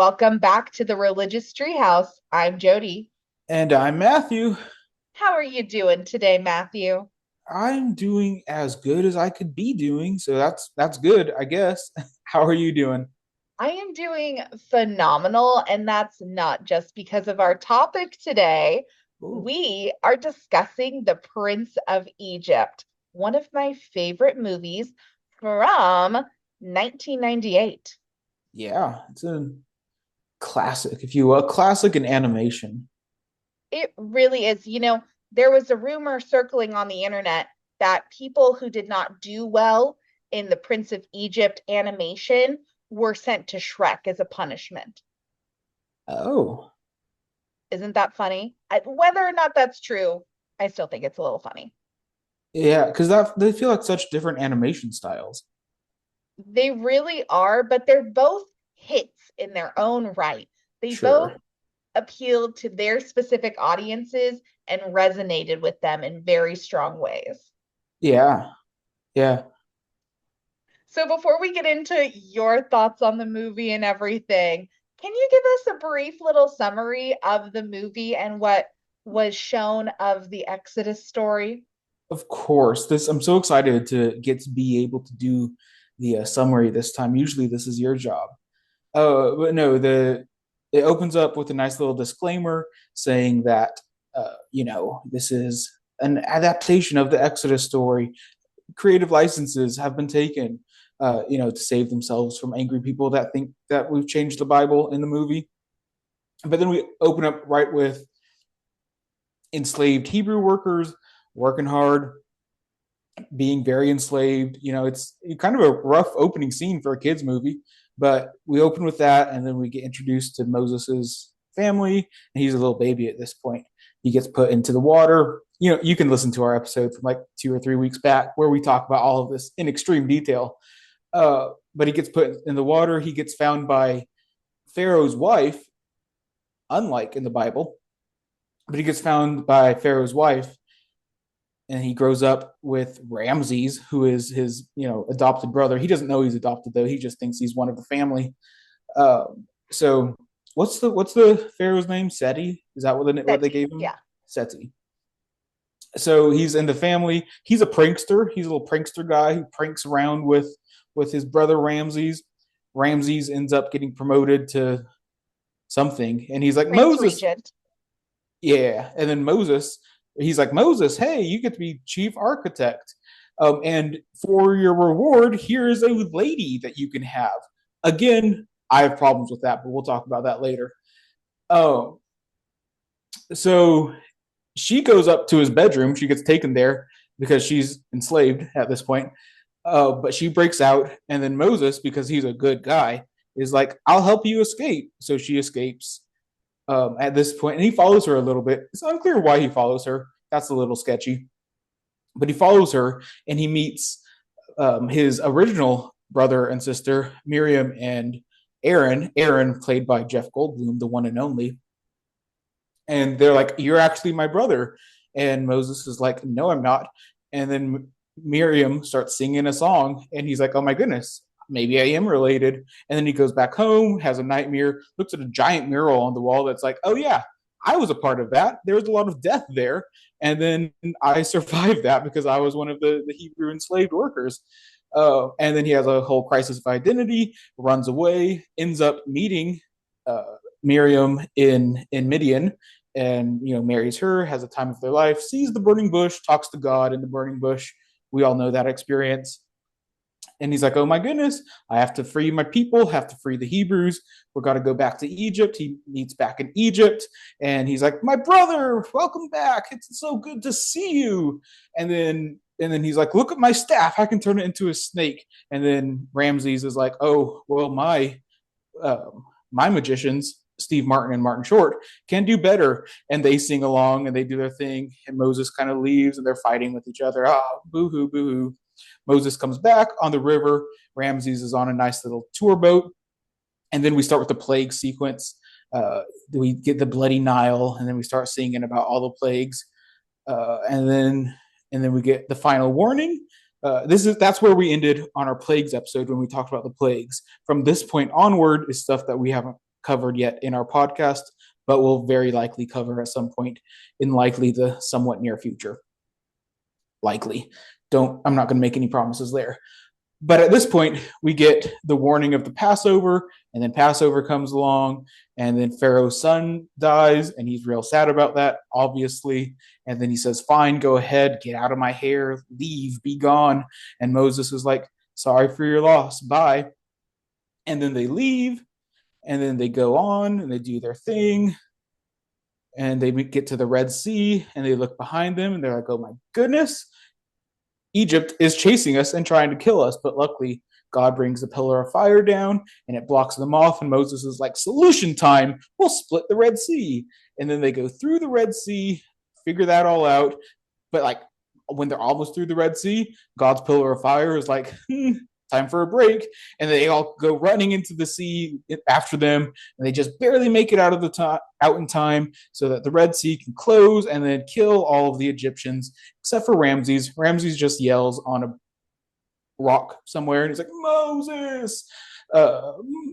Welcome back to the Religious Treehouse. I'm Jodie. And I'm Matthew. How are you doing today, Matthew? I'm doing as good as I could be doing, so that's good, I guess. How are you doing? I am doing phenomenal, and that's not just because of our topic today. Ooh, We are discussing The Prince of Egypt, one of my favorite movies from 1998. yeah, it's a classic, if you will, a classic in animation. It really is. There was a rumor circling on the internet that people who did not do well in the Prince of Egypt animation were sent to Shrek as a punishment. Oh, Isn't that funny? Whether or not that's true, I still think it's a little funny. yeah, because that they feel like such different animation styles. They really are, but they're both hits in their own right. They both Sure. appealed to their specific audiences and resonated with them in very strong ways. Yeah, yeah. So before we get into your thoughts on the movie and everything, can you give us a brief little summary of the movie and what was shown of the Exodus story? Of course. This I'm so excited to get to be able to do the summary this time. Usually this is your job. But no, the it opens up with a nice little disclaimer saying that this is an adaptation of the Exodus story. Creative licenses have been taken, to save themselves from angry people that think that we've changed the Bible in the movie. But then we open up right with enslaved Hebrew workers working hard, being very enslaved. It's kind of a rough opening scene for a kids movie, but we open with that, and then we get introduced to Moses's family, and he's a little baby at this point. He gets put into the water. You can listen to our episode from like 2 or 3 weeks back where we talk about all of this in extreme detail. But he gets put in the water. He gets found by Pharaoh's wife, unlike in the Bible, but he gets found by Pharaoh's wife, and he grows up with Ramses, who is his adopted brother. He doesn't know he's adopted though. He just thinks he's one of the family. So what's the Pharaoh's name? Seti? Is that what they Seti, gave him? yeah. Seti. So he's in the family. He's a prankster. He's a little prankster guy who pranks around with his brother Ramses. Ramses ends up getting promoted to something, and he's like Prince Moses. Regent. Yeah, and then Moses, he's like Moses, hey, you get to be chief architect, and for your reward, here is a lady that you can have. Again, I have problems with that, but we'll talk about that later. Oh, so she goes up to his bedroom. She gets taken there because she's enslaved at this point. But she breaks out, and then Moses, because he's a good guy, is like, "I'll help you escape." So she escapes at this point, and he follows her a little bit. It's unclear why he follows her. That's a little sketchy, but he follows her, and he meets his original brother and sister, Miriam and Aaron. Aaron, played by Jeff Goldblum, the one and only. And they're like, "You're actually my brother." And Moses is like, "No, I'm not." And then Miriam starts singing a song, and he's like, "Oh my goodness, maybe I am related." And then he goes back home, has a nightmare, looks at a giant mural on the wall that's like, "Oh yeah, I was a part of that. There was a lot of death there, and then I survived that because I was one of the Hebrew enslaved workers." And then he has a whole crisis of identity, runs away, ends up meeting uh, Miriam in Midian, and marries her, has a time of their life, sees the burning bush, talks to God in the burning bush. We all know that experience. And he's like, "Oh my goodness, I have to free my people, have to free the Hebrews. We're got to go back to Egypt." He meets back in Egypt, and he's like, "My brother, welcome back. It's so good to see you." And then he's like, "Look at my staff. I can turn it into a snake." And then Ramses is like, "Oh, well, uh, my magicians, Steve Martin and Martin Short, can do better." And they sing along and they do their thing. And Moses kind of leaves and they're fighting with each other. Oh, boo hoo, boo hoo. Moses comes back on the river. Ramses is on a nice little tour boat. And then we start with the plague sequence. We get the bloody Nile, and then we start singing about all the plagues. And then we get the final warning. That's where we ended on our plagues episode when we talked about the plagues. From this point onward is stuff that we haven't covered yet in our podcast, but we'll very likely cover at some point in likely the somewhat near future. Likely. I'm not going to make any promises there. But at this point, we get the warning of the Passover, and then Passover comes along, and then Pharaoh's son dies, and he's real sad about that, obviously. And then he says, "Fine, go ahead, get out of my hair, leave, be gone." And Moses is like, "Sorry for your loss, bye." And then they leave, and then they go on and they do their thing, and they get to the Red Sea, and they look behind them, and they're like, "Oh my goodness, Egypt is chasing us and trying to kill us." But luckily, God brings a pillar of fire down and it blocks them off. And Moses is like, "Solution time. We'll split the Red Sea." And then they go through the Red Sea, figure that all out. But like when they're almost through the Red Sea, God's pillar of fire is like, time for a break. And they all go running into the sea after them. And they just barely make it out in time so that the Red Sea can close and then kill all of the Egyptians, except for Ramses. Ramses just yells on a rock somewhere and he's like, "Moses."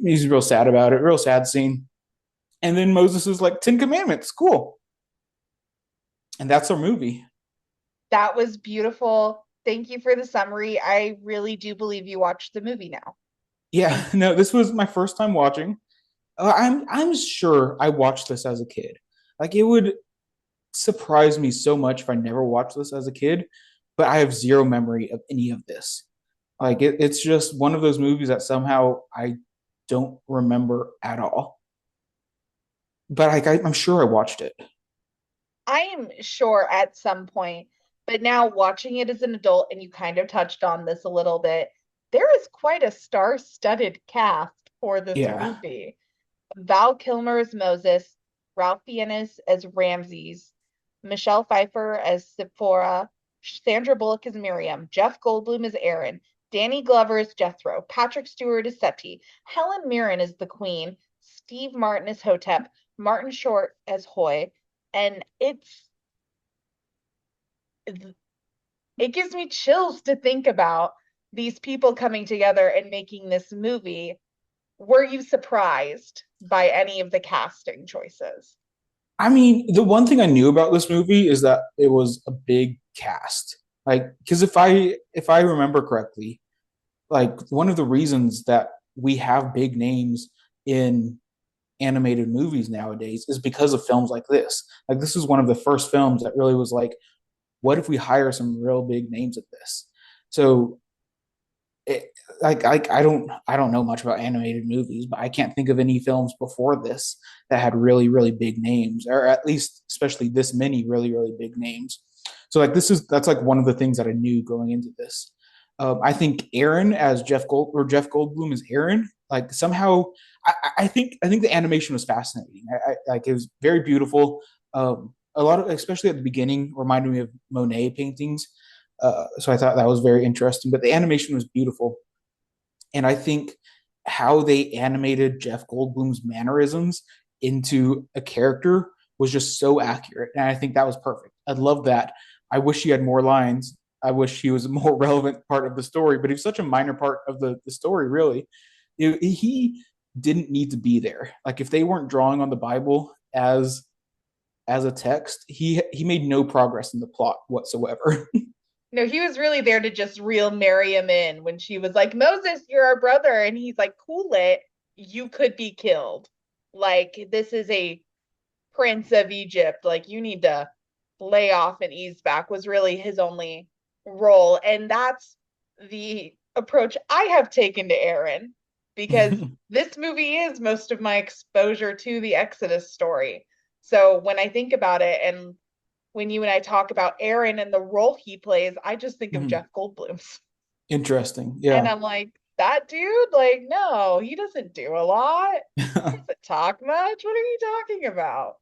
He's real sad about it, real sad scene. And then Moses is like, "10 Commandments, cool." And that's our movie. That was beautiful. Thank you for the summary. I really do believe you watched the movie now. Yeah, no, this was my first time watching. I'm sure I watched this as a kid. Like it would surprise me so much if I never watched this as a kid, but I have zero memory of any of this. Like it's just one of those movies that somehow I don't remember at all. But I'm sure I watched it. I am sure at some point, but now watching it as an adult, and you kind of touched on this a little bit, there is quite a star-studded cast for this Yeah. movie. Val Kilmer as Moses, Ralph Fiennes as Ramses, Michelle Pfeiffer as Sephora, Sandra Bullock as Miriam, Jeff Goldblum as Aaron, Danny Glover as Jethro, Patrick Stewart as Seti, Helen Mirren as the Queen, Steve Martin as Hotep, Martin Short as Hoy, and it gives me chills to think about these people coming together and making this movie. Were you surprised by any of the casting choices? I mean, the one thing I knew about this movie is that it was a big cast. Like, because if I remember correctly, like one of the reasons that we have big names in animated movies nowadays is because of films like this. Like this is one of the first films that really was like, what if we hire some real big names at this? So it, I don't know much about animated movies, but I can't think of any films before this that had really really big names, or at least especially this many really really big names. So like that's like one of the things that I knew going into this. I think Aaron as Jeff Goldblum as Aaron, like somehow I think the animation was fascinating. Like it was very beautiful. A lot of, especially at the beginning, reminded me of Monet paintings. So I thought that was very interesting. But the animation was beautiful, and I think how they animated Jeff Goldblum's mannerisms into a character was just so accurate, and I think that was perfect. I love that. I wish he had more lines. I wish he was a more relevant part of the story, but he's such a minor part of the story, really. He didn't need to be there. Like if they weren't drawing on the Bible as a text, he made no progress in the plot whatsoever. No, he was really there to just reel Miriam in when she was like, "Moses, you're our brother." And he's like, "Cool it. You could be killed. Like, this is a prince of Egypt. Like, you need to lay off and ease back," was really his only role. And that's the approach I have taken to Aaron, because this movie is most of my exposure to the Exodus story. So when I think about it, and when you and I talk about Aaron and the role he plays, I just think of Jeff Goldblum. Interesting. And Yeah. I'm like, that dude, like, no, he doesn't do a lot. He doesn't talk much. What are you talking about?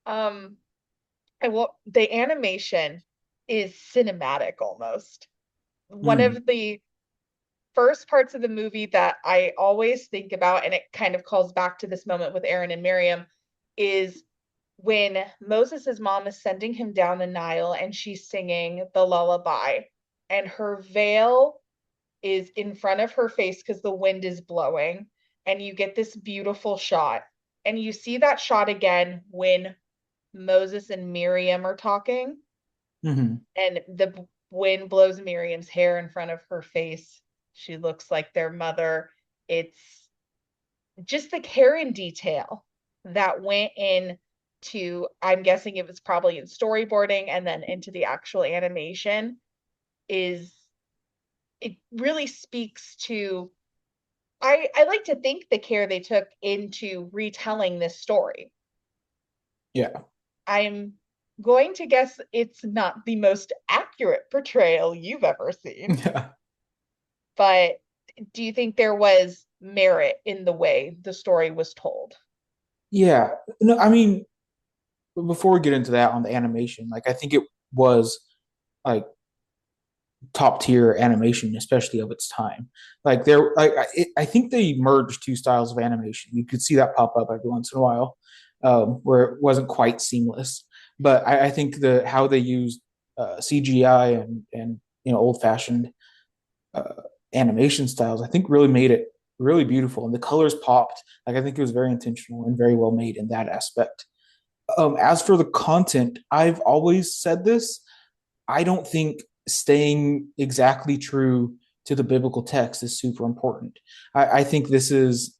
Um, the animation is cinematic almost. One Mm. of the first parts of the movie that I always think about, and it kind of calls back to this moment with Aaron and Miriam, is when Moses' mom is sending him down the Nile and she's singing the lullaby, and her veil is in front of her face because the wind is blowing. and you get this beautiful shot. And you see that shot again when Moses and Miriam are talking, Mm-hmm. and the wind blows Miriam's hair in front of her face. She looks like their mother. It's just the care and detail that went in to, I'm guessing it was probably in storyboarding and then into the actual animation, is it really speaks to, I like to think the care they took into retelling this story. Yeah. I'm going to guess it's not the most accurate portrayal you've ever seen, Yeah. but do you think there was merit in the way the story was told? Yeah. No, I mean, before we get into that on the animation, like I think it was like top tier animation, especially of its time. Like there, like I think they merged two styles of animation. You could see that pop up every once in a while, where it wasn't quite seamless. But I think the how they used CGI and old fashioned uh, animation styles, I think really made it really beautiful, and the colors popped. Like I think it was very intentional and very well made in that aspect. As for the content, I've always said this. I don't think staying exactly true to the biblical text is super important. I think this is,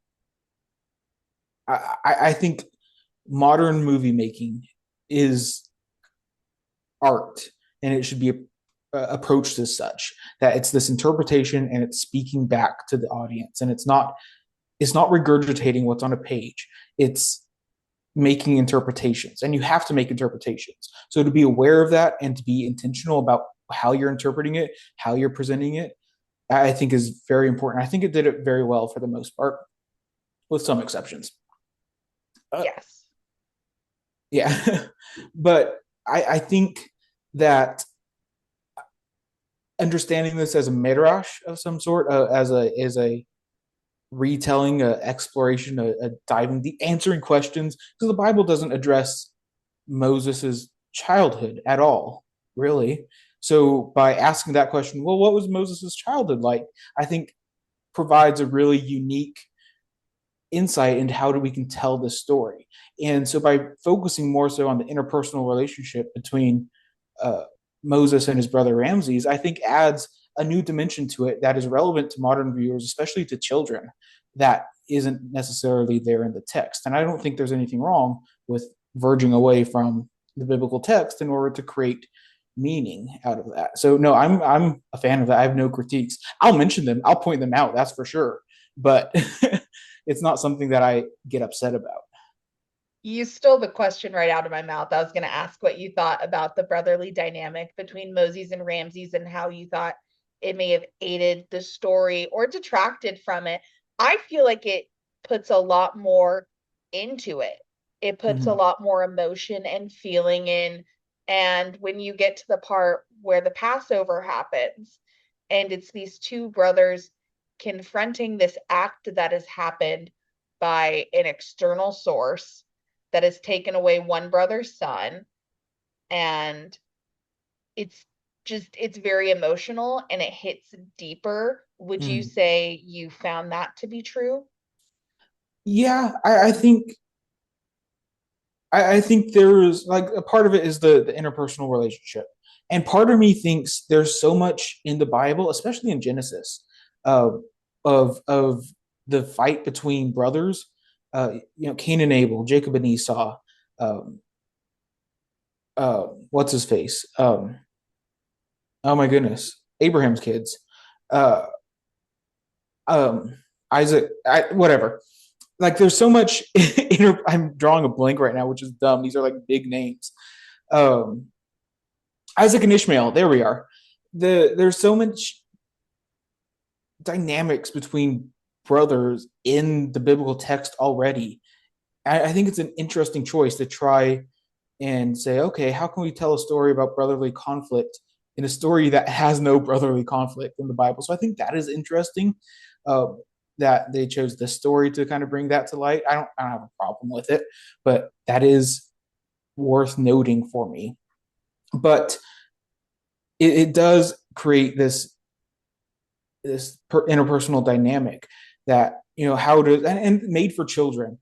I think modern movie making is art, and it should be approached as such, that it's this interpretation and it's speaking back to the audience, and it's not regurgitating what's on a page. It's making interpretations, and you have to make interpretations. So to be aware of that and to be intentional about how you're interpreting it, how you're presenting it, I think is very important. I think it did it very well for the most part, with some exceptions. Uh, Yes. yeah, but I think that understanding this as a midrash of some sort, as a retelling, a exploration, a diving, the answering questions, because the Bible doesn't address Moses's childhood at all, really. So by asking that question, well, what was Moses's childhood like? I think provides a really unique insight into how we can tell this story. And so by focusing more so on the interpersonal relationship between uh, Moses and his brother Ramses, I think adds a new dimension to it that is relevant to modern viewers, especially to children, that isn't necessarily there in the text. And I don't think there's anything wrong with verging away from the biblical text in order to create meaning out of that. So no, I'm a fan of that. I have no critiques. I'll mention them. I'll point them out. That's for sure. But it's not something that I get upset about. You stole the question right out of my mouth. I was going to ask what you thought about the brotherly dynamic between Moses and Ramses and how you thought it may have aided the story or detracted from it. I feel like it puts a lot more into it. It puts a Mm-hmm. lot more emotion and feeling in. And when you get to the part where the Passover happens, and it's these two brothers confronting this act that has happened by an external source that has taken away one brother's son, and it's it's very emotional and it hits deeper. Would you Mm. say you found that to be true? Yeah, I think there's like a part of it is the interpersonal relationship, and part of me thinks there's so much in the Bible, especially in Genesis, uh, of the fight between brothers, Cain and Abel, Jacob and Esau, um, what's his face, oh my goodness, Abraham's kids, uh, um, Isaac, whatever. Like there's so much. I'm drawing a blank right now, which is dumb. These are like big names. Um, Isaac and Ishmael. There we are. There's so much dynamics between brothers in the biblical text already. I think it's an interesting choice to try and say, okay, how can we tell a story about brotherly conflict in a story that has no brotherly conflict in the Bible? So I think that is interesting. Uh, that they chose this story to kind of bring that to light. I don't have a problem with it, but that is worth noting for me. But it does create this interpersonal dynamic that how to, and made for children.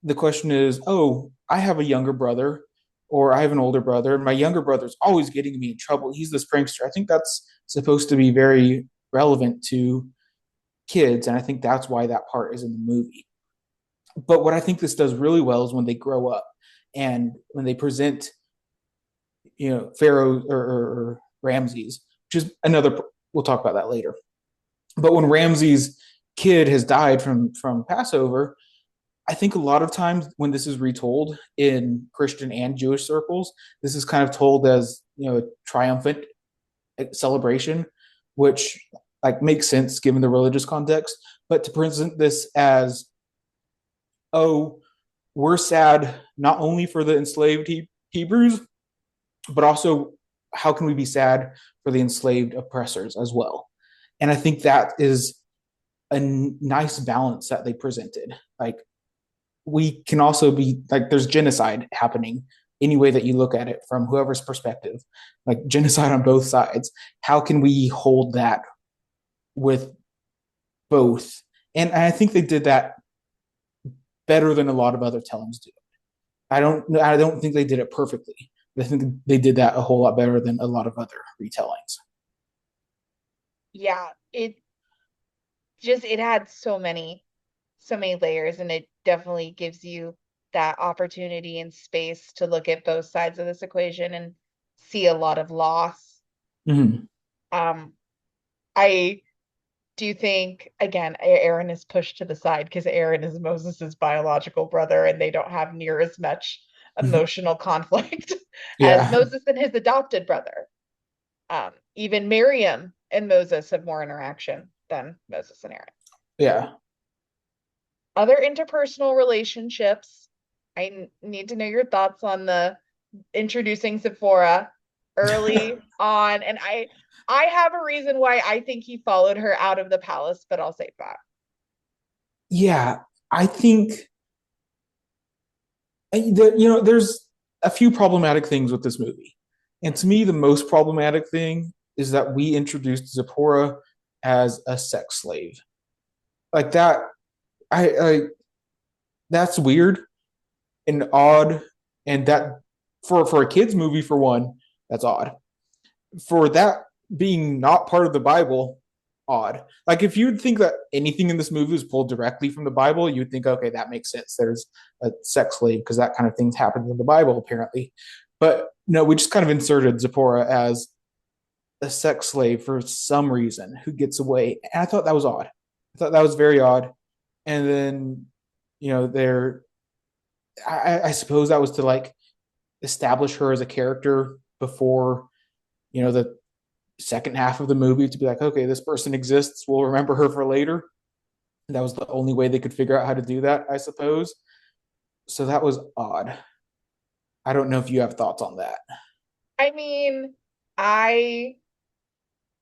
The question is, oh, I have a younger brother or I have an older brother, and my younger brother's always getting me in trouble. He's this prankster. I think that's supposed to be very relevant to kids, and I think that's why that part is in the movie. But what I think this does really well is when they grow up and when they present, Pharaoh or Ramses, which is another. We'll talk about that later. But when Ramses' kid has died from Passover, I think a lot of times when this is retold in Christian and Jewish circles, this is kind of told as a triumphant celebration, which like makes sense given the religious context. But to present this as, oh, we're sad not only for the enslaved Hebrews, but also how can we be sad for the enslaved oppressors as well? And I think that is a nice balance that they presented. Like we can also be like there's genocide happening any way that you look at it from whoever's perspective, like genocide on both sides. How can we hold that with both? And I think they did that better than a lot of other tellings do. I don't think they did it perfectly. I think they did that a whole lot better than a lot of other retellings. Yeah, it had so many layers, and it definitely gives you that opportunity and space to look at both sides of this equation and see a lot of loss. Mm-hmm. Um, I do think again, Aaron is pushed to the side because Aaron is Moses's biological brother, and they don't have near as much emotional conflict as Yeah, Moses and his adopted brother. Even Miriam and Moses have more interaction than Moses and Aaron. yeah. Other interpersonal relationships, I need to know your thoughts on the introducing Sephora early on. And I have a reason why I think he followed her out of the palace, but I'll save that. Yeah, I think there's a few problematic things with this movie, and to me, the most problematic thing is that we introduced Zipporah as a sex slave. Like that, I that's weird and odd, and that for a kids movie for one, that's odd. For that being not part of the Bible, odd. Like if you'd think that anything in this movie was pulled directly from the Bible, you'd think, okay, that makes sense. There's a sex slave because that kind of things happened in the Bible apparently. But no, we just kind of inserted Zipporah as a sex slave for some reason who gets away. And I thought that was odd. I thought that was very odd. And then, there, I suppose that was to like establish her as a character before, the second half of the movie to be like, okay, this person exists. We'll remember her for later. That was the only way they could figure out how to do that, I suppose. So that was odd. I don't know if you have thoughts on that. I mean, I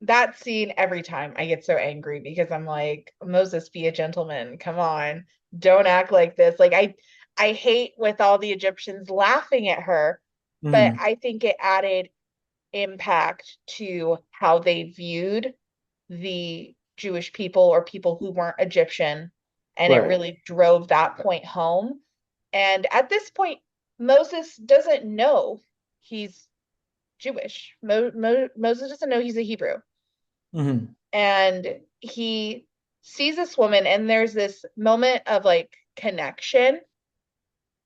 that scene every time I get so angry because I'm like, Moses, be a gentleman. Come on. Don't act like this. Like I hate with all the Egyptians laughing at her, but Mm-hmm. I think it added impact to how they viewed the Jewish people or people who weren't Egyptian. And it Right. really drove that point home. And at this point, Moses doesn't know he's Jewish. Moses doesn't know he's a Hebrew. Mm-hmm. And he sees this woman, and there's this moment of like connection,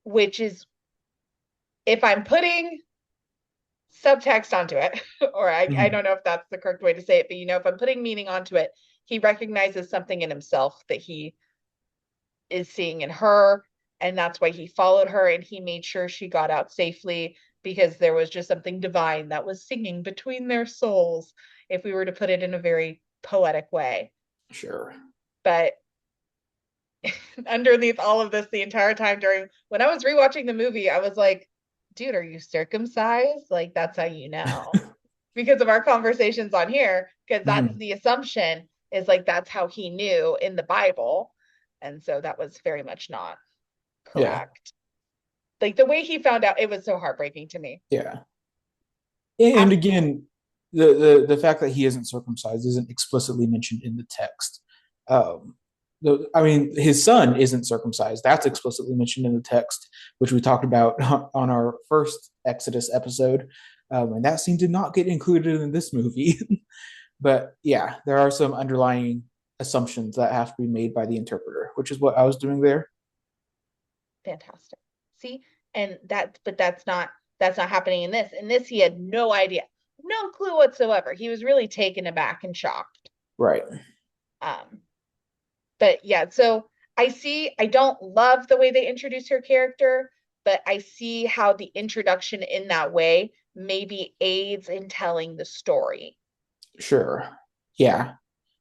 which is if I'm putting subtext onto it, or I Mm-hmm. don't know if that's the correct way to say it, but if I'm putting meaning onto it, he recognizes something in himself that he is seeing in her. And that's why he followed her and he made sure she got out safely because there was just something divine that was singing between their souls, if we were to put it in a very poetic way. Sure. But underneath all of this, the entire time during when I was rewatching the movie, I was like, dude, are you circumcised? Like, that's how you know. Because of our conversations on here, because that's Mm-hmm. the assumption is like that's how he knew in the Bible. And so that was very much not Yeah. correct. Like the way he found out, it was so heartbreaking to me. Yeah. And After, again, the fact that he isn't circumcised isn't explicitly mentioned in the text. Um, I mean, his son isn't circumcised. That's explicitly mentioned in the text, which we talked about on our first Exodus episode. And that scene did not get included in this movie. But yeah, there are some underlying assumptions that have to be made by the interpreter, which is what I was doing there. Fantastic. See, and but that's not happening in this. In this, he had no idea, no clue whatsoever. He was really taken aback and shocked. Right. Um, but yeah, so I don't love the way they introduce her character, but I see how the introduction in that way maybe aids in telling the story. Sure. Yeah.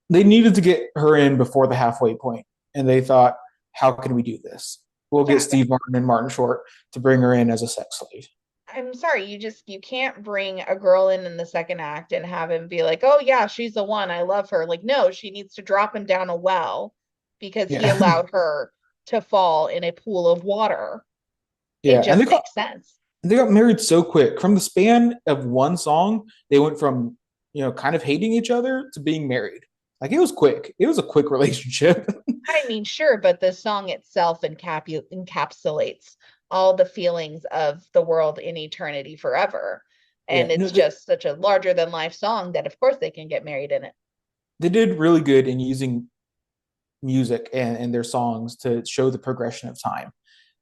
They needed to get her in before the halfway point, and they thought, how can we do this? We'll get Yeah, Steve Martin and Martin Short to bring her in as a sex slave. I'm sorry, you can't bring a girl in the second act and have him be like, "Oh yeah, she's the one. I love her." Like, no, she needs to drop him down a well because he Yeah. allowed her to fall in a pool of water. It Yeah. And just makes sense. they got married so quick. From the span of one song, they went from, kind of hating each other to being married. Like it was quick. It was a quick relationship. I mean, sure, but the song itself encapsulates all the feelings of the world in eternity forever. Yeah. And No, it's just such a larger than life song that, of course, they can get married in it. they did really good in using music and their songs to show the progression of time.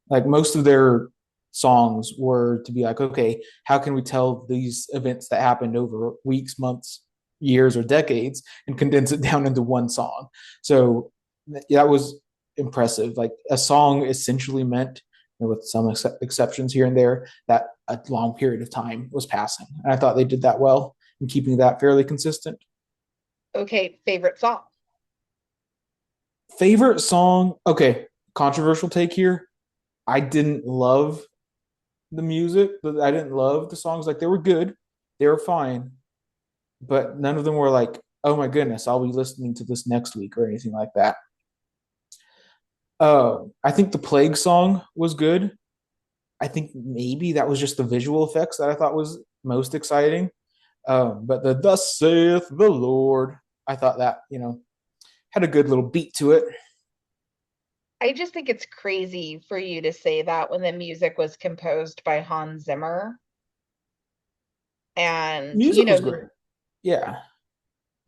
Like most of their songs were to be like, okay, how can we tell these events that happened over weeks, months, years, or decades and condense it down into one song? So that was impressive. Like a song essentially meant, with some exceptions here and there, that a long period of time was passing. And I thought they did that well in keeping that fairly consistent. Okay, favorite song. Favorite song? Okay, controversial take here. I didn't love the music, but I didn't love the songs. Like they were good, they were fine, but none of them were like, oh my goodness, I'll be listening to this next week or anything like that. I think the Plague song was good. I think maybe that was just the visual effects that I thought was most exciting. But the Thus saith the Lord, I thought that had a good little beat to it. I just think it's crazy for you to say that when the music was composed by Hans Zimmer. And, Music was great. Yeah.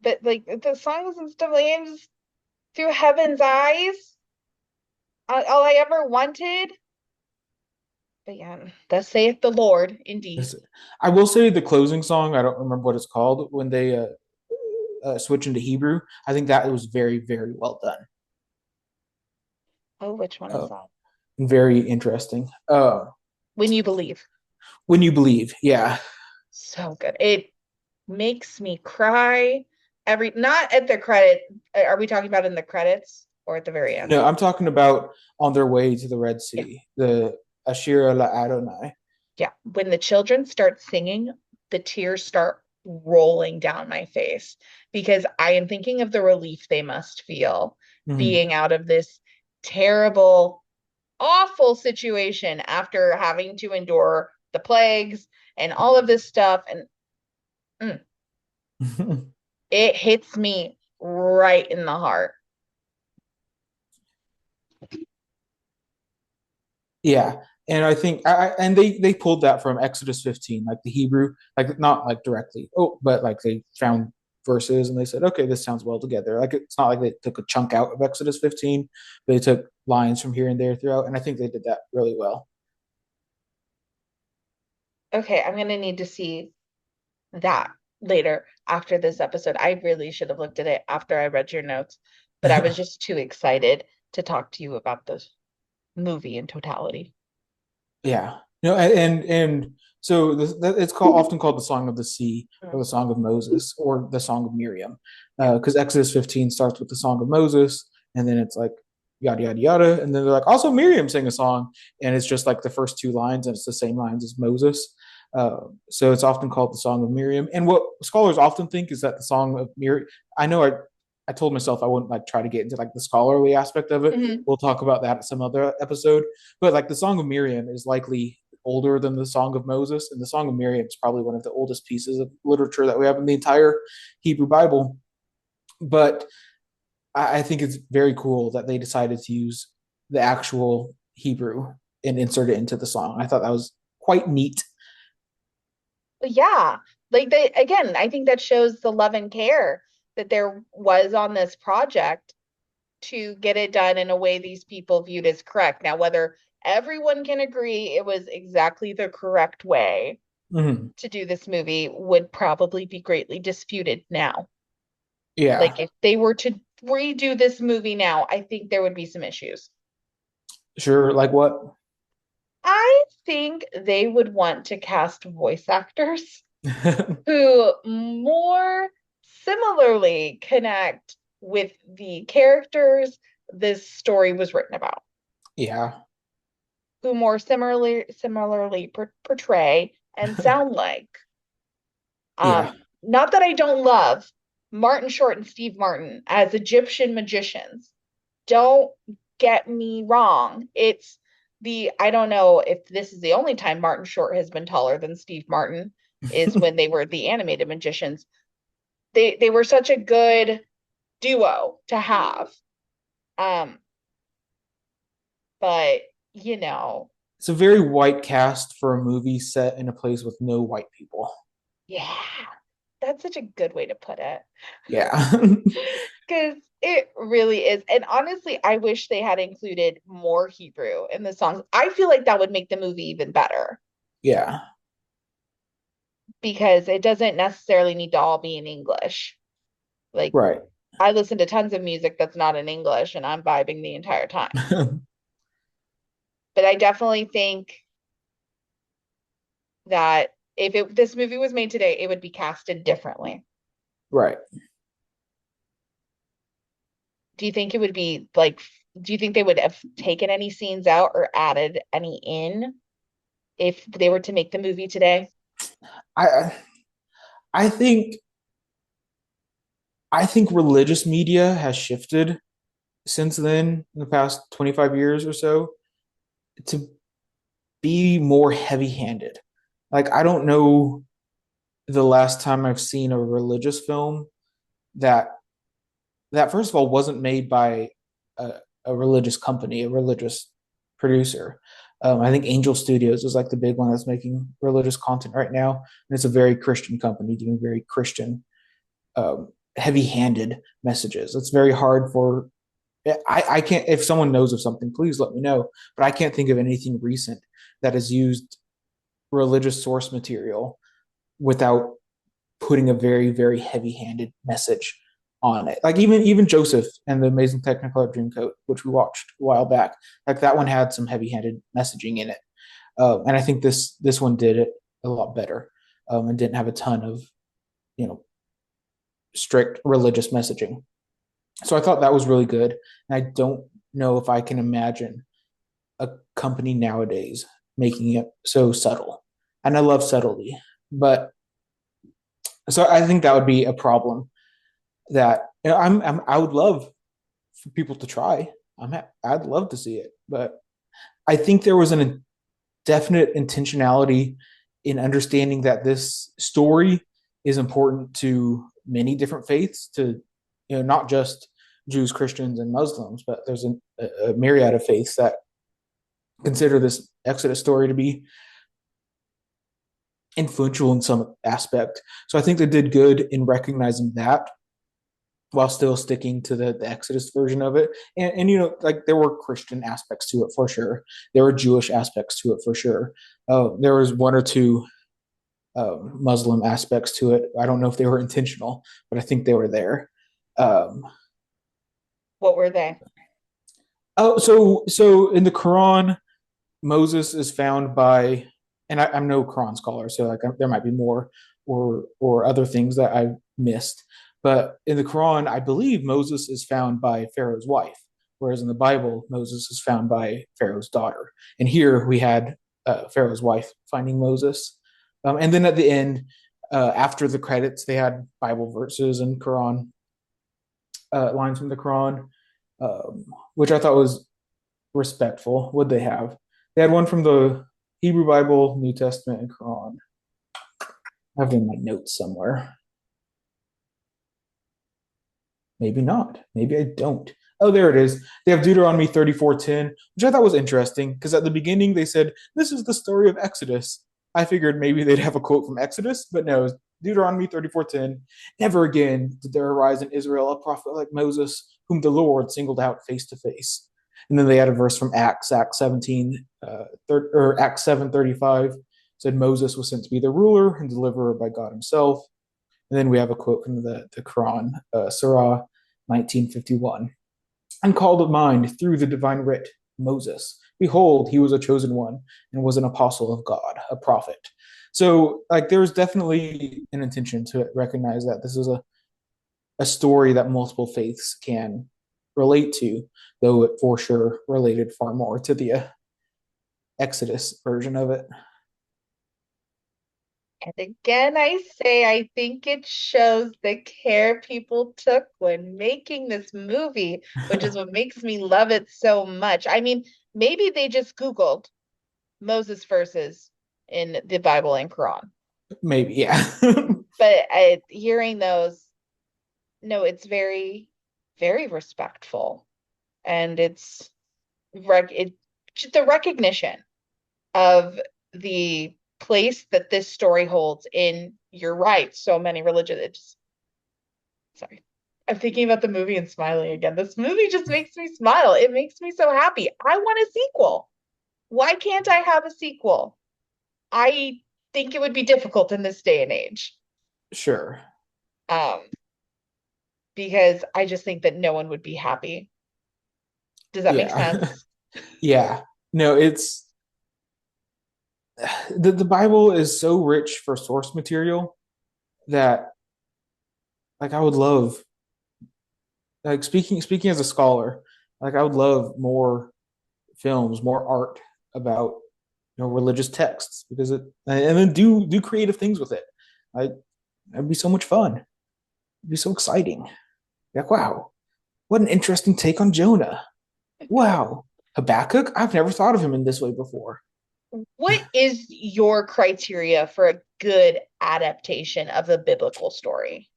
but like the songs and stuff, like I'm just through heaven's eyes, all I ever wanted. But yeah, thus saith the Lord, indeed. I will say the closing song, I don't remember what it's called when they switch into Hebrew. I think that was very, very well done. Oh, which one is Uh, that? very interesting. When You Believe. When You Believe, yeah. So good. It makes me cry not at the credit. Are we talking about in the credits or at the very end? No, I'm talking about on their way to the Red Yeah. Sea, the Ashira La Adonai. Yeah. When the children start singing, the tears start rolling down my face because I am thinking of the relief they must feel Mm-hmm. being out of this terrible, awful situation after having to endure the plagues and all of this stuff. And it hits me right in the heart. Yeah, and I think and they pulled that from Exodus 15, like the Hebrew, like not like directly, but like they found verses and they said, okay, this sounds well together. Like it's not like they took a chunk out of Exodus 15, but they took lines from here and there throughout, and I think they did that really well. Okay, I'm gonna need to see that later after this episode. I really should have looked at it after I read your notes, but I was just too excited to talk to you about this movie in totality. Yeah, and so it's called often called the Song of the Sea or Mm. the Song of Moses or the Song of Miriam, because Exodus 15 starts with the Song of Moses, and then it's like yada yada yada, and then they're like also Miriam sang a song, and it's just like the first two lines, and it's the same lines as Moses. So it's often called the Song of Miriam. And what scholars often think is that the Song of Miriam. I know I told myself I wouldn't like try to get into like the scholarly aspect of it. Mhm. We'll talk about that at some other episode. But like the Song of Miriam is likely older than the Song of Moses, and the Song of Miriam is probably one of the oldest pieces of literature that we have in the entire Hebrew Bible. But I think it's very cool that they decided to use the actual Hebrew and insert it into the song. I thought that was quite neat. Yeah. Like they again, I think that shows the love and care that there was on this project to get it done in a way these people viewed as correct. Now, whether everyone can agree it was exactly the correct way Mhm. to do this movie would probably be greatly disputed now. Yeah, Like if they were to redo this movie now, I think there would be some issues. sure. Like what? I think they would want to cast voice actors who more similarly connect with the characters this story was written about, Yeah, who more similarly portray and sound like. yeah. Not that I don't love Martin Short and Steve Martin as Egyptian magicians. Don't get me wrong. It's the I don't know if this is the only time Martin Short has been taller than Steve Martin is when they were the animated magicians. They were such a good duo to have. Um, but you know, It's a very white cast for a movie set in a place with no white people. yeah, that's such a good way to put it. Yeah, Because it really is. And honestly, I wish they had included more Hebrew in the songs. I feel like that would make the movie even better yeah, because it doesn't necessarily need to all be in English. Like, right. I listen to tons of music that's not in English and I'm vibing the entire time. But I definitely think that this movie was made today, it would be casted differently. Right. Do you think it would be like, do you think they would have taken any scenes out or added any in if they were to make the movie today? I I think I think religious media has shifted since then in the past 25 years or so to be more heavy-handed. Like I don't know the last time I've seen a religious film that first of all wasn't made by a, a religious company, a religious producer. I think Angel Studios is like the big one that's making religious content right now, and it's a very Christian company doing very Christian, heavy-handed messages. It's very hard for I can't. If someone knows of something, please let me know. But I can't think of anything recent that has used religious source material without putting a very heavy-handed message on it. Like even Joseph and the Amazing Technicolor Dreamcoat, which we watched a while back, like that one had some heavy-handed messaging in it, and I think this one did it a lot better, and didn't have a ton of you know strict religious messaging. So I thought that was really good, and I don't know if I can imagine a company nowadays making it so subtle. And I love subtlety, but so I think that would be a problem that I would love for people to try. I'd love to see it, but I think there was an definite intentionality in understanding that this story is important to many different faiths, to not just Jews, Christians, and Muslims, but there's a myriad of faiths that consider this Exodus story to be influential in some aspect. So I think they did good in recognizing that while still sticking to the Exodus version of it. And like there were Christian aspects to it for sure. There were Jewish aspects to it for sure. There was one or two Muslim aspects to it. I don't know if they were intentional, but I think they were there. Um, What were they? so in the Quran, Moses is found by, and I'm no Quran scholar, so like there might be more or other things that I missed. But in the Quran, I believe Moses is found by Pharaoh's wife, whereas in the Bible, Moses is found by Pharaoh's daughter. And here we had Pharaoh's wife finding Moses. And then at the end, after the credits, they had Bible verses and Quran lines from the Quran, um, which I thought was respectful. Would they have? They had one from the Hebrew Bible, New Testament, and Quran. I have it in my notes somewhere. Maybe not. Maybe I don't. Oh, there it is. They have Deuteronomy 34:10, which I thought was interesting because at the beginning they said, "This is the story of Exodus." I figured maybe they'd have a quote from Exodus, but no, Deuteronomy 34:10. Never again did there arise in Israel a prophet like Moses, whom the Lord singled out face to face. And then they had a verse from Acts 17, or Acts 7:35, said Moses was sent to be the ruler and deliverer by God himself. And then we have a quote from the Quran, Surah 1951. And called to mind through the divine writ Moses. Behold, he was a chosen one and was an apostle of God, a prophet. So, like, there's definitely an intention to recognize that this is a story that multiple faiths can relate to, though it for sure related far more to the Exodus version of it. And again, I say I think it shows the care people took when making this movie, which is what makes me love it so much. I mean, maybe they just Googled Moses verses in the Bible and Quran, Maybe, yeah. but hearing those, no, it's very, very respectful, and it's it the recognition of the place that this story holds in, you're right, so many religions. Sorry. I'm thinking about the movie and smiling again. This movie just makes me smile. It makes me so happy. I want a sequel. Why can't I have a sequel? I think it would be difficult in this day and age. Sure. Um, because I just think that no one would be happy. Does that make Yeah. sense? Yeah. No, it's the Bible is so rich for source material that like I would love like speaking as a scholar, like I would love more films, more art about religious texts because it and then do creative things with it. Like it'd be so much fun. It'd be so exciting. Like wow, what an interesting take on Jonah. Wow, Habakkuk. I've never thought of him in this way before. What is your criteria for a good adaptation of a biblical story?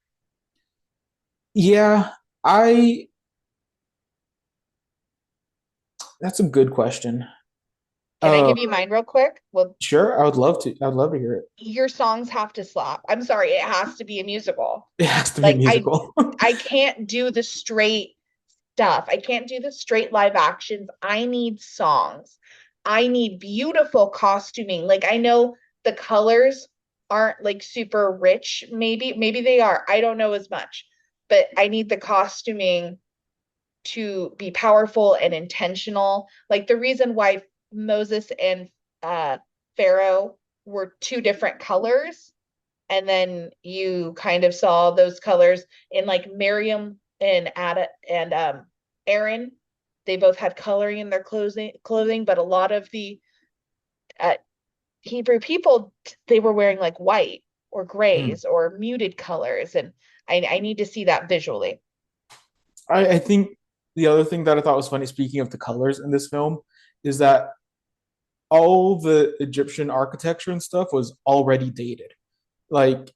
Yeah, I. That's a good question. Can I Uh, give you mine real quick? Well, sure, I would love to. I'd love to hear it. your songs have to slap. I'm sorry, it has to be a musical. It has to be Like I musical. I can't do the straight stuff. I can't do the straight live actions. I need songs. I need beautiful costuming. Like I know the colors aren't like super rich. Maybe they are. I don't know as much. But I need the costuming to be powerful and intentional. Like the reason why Moses and Pharaoh were two different colors, and then you kind of saw those colors in like Miriam and Ada and Aaron. They both had coloring in their clothing, but a lot of the uh, Hebrew people, they were wearing like white or Hmm. grays or muted colors, and I need to see that visually. I think the other thing that I thought was funny, speaking of the colors in this film, is that all the Egyptian architecture and stuff was already dated. Like,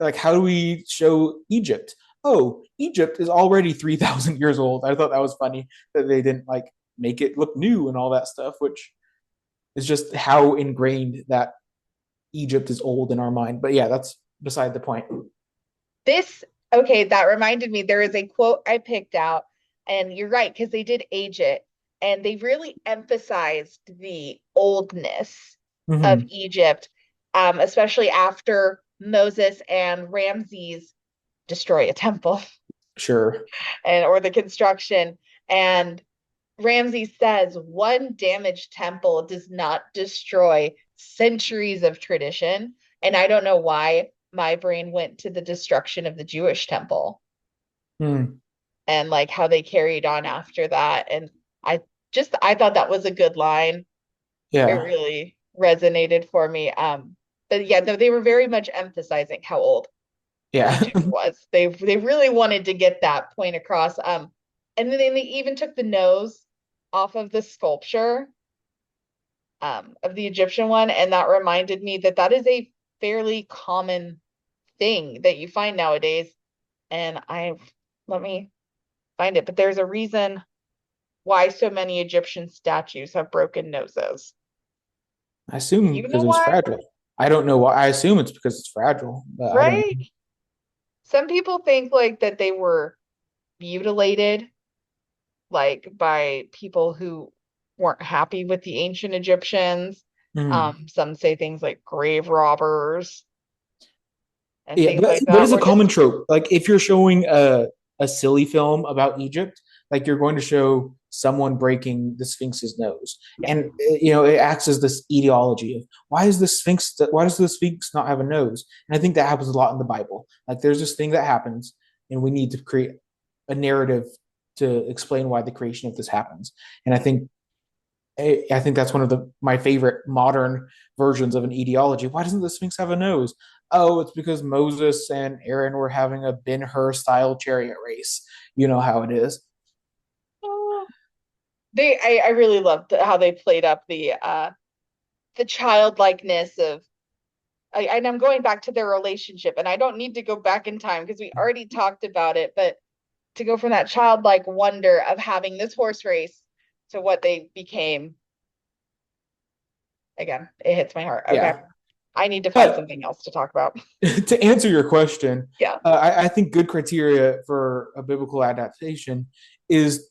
like how do we show Egypt? Oh, Egypt is already 3,000 years old. I thought that was funny that they didn't like make it look new and all that stuff, which is just how ingrained that Egypt is old in our mind. But yeah, that's beside the point. This, okay, that reminded me, there is a quote I picked out, and you're right, because they did age it, and they really emphasized the oldness of Mm-hmm. Egypt, especially after Moses and Ramses destroy a temple Sure. and or the construction. And Ramses says one damaged temple does not destroy centuries of tradition. And I don't know why my brain went to the destruction of the Jewish temple Hmm. and like how they carried on after that. And I thought that was a good line. It Yeah. really resonated for me. But yeah, no, they were very much emphasizing how old Yeah. Egypt was. They really wanted to get that point across. And then they even took the nose off of the sculpture of the Egyptian one, and that reminded me that that is a fairly common thing that you find nowadays. And let me find it, but there's a reason why so many Egyptian statues have broken noses. I Do assume you know because it was why? fragile. I don't know why. I assume it's because it's fragile, but I don't Right? Some people think like that they were mutilated like by people who weren't happy with the ancient Egyptians. know. Mhm. Some say things like grave robbers and Yeah, things like but that, it's a or common just trope. Like if you're showing a silly film about Egypt, like you're going to show someone breaking the Sphinx's nose, yeah. and you know it acts as this etiology of why does the Sphinx not have a nose? And I think that happens a lot in the Bible. Like there's this thing that happens, and we need to create a narrative to explain why the creation of this happens. And I think that's one of my favorite modern versions of an etiology. Why doesn't the Sphinx have a nose? Oh, it's because Moses and Aaron were having a Ben Hur style chariot race. You know how it is. Oh. I really loved how they played up the childlikeness of and I'm going back to their relationship, and I don't need to go back in time because we already talked about it, but to go from that childlike wonder of having this horse race to what they became, again, it hits my heart. Okay. Yeah. I need to find But something else to talk about. to answer your question, Yeah. I think good criteria for a biblical adaptation is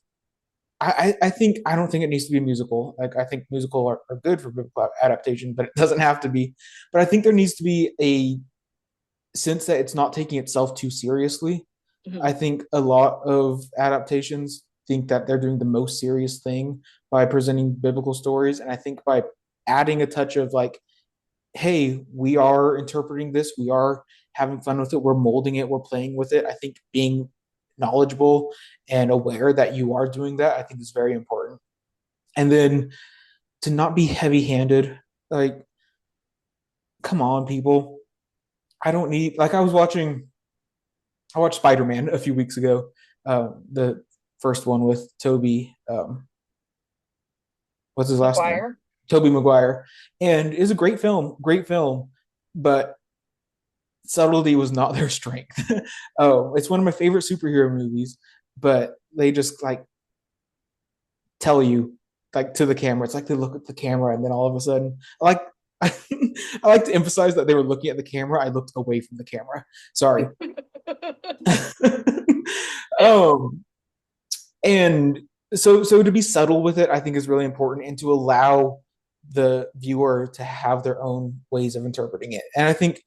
I don't think it needs to be a musical. Like I think musical are good for biblical adaptation, but it doesn't have to be. But I think there needs to be a sense that it's not taking itself too seriously. I Mhm. think a lot of adaptations think that they're doing the most serious thing by presenting biblical stories. And I think by adding a touch of like, hey, we are interpreting this, we are having fun with it, we're molding it, we're playing with it. I think being knowledgeable and aware that you are doing that, I think is very important. And then to not be heavy handed, like, come on, people. I don't need, like, I watched Spider Man a few weeks ago, the first one with Toby. What's his last name? McGuire. Toby Maguire, and it's a great film, but subtlety was not their strength. Oh, it's one of my favorite superhero movies, but they just like tell you like to the camera. It's like they look at the camera and then all of a sudden, like I like to emphasize that they were looking at the camera. I looked away from the camera. Sorry. um, and so to be subtle with it, I think is really important, and to allow the viewer to have their own ways of interpreting it. And I think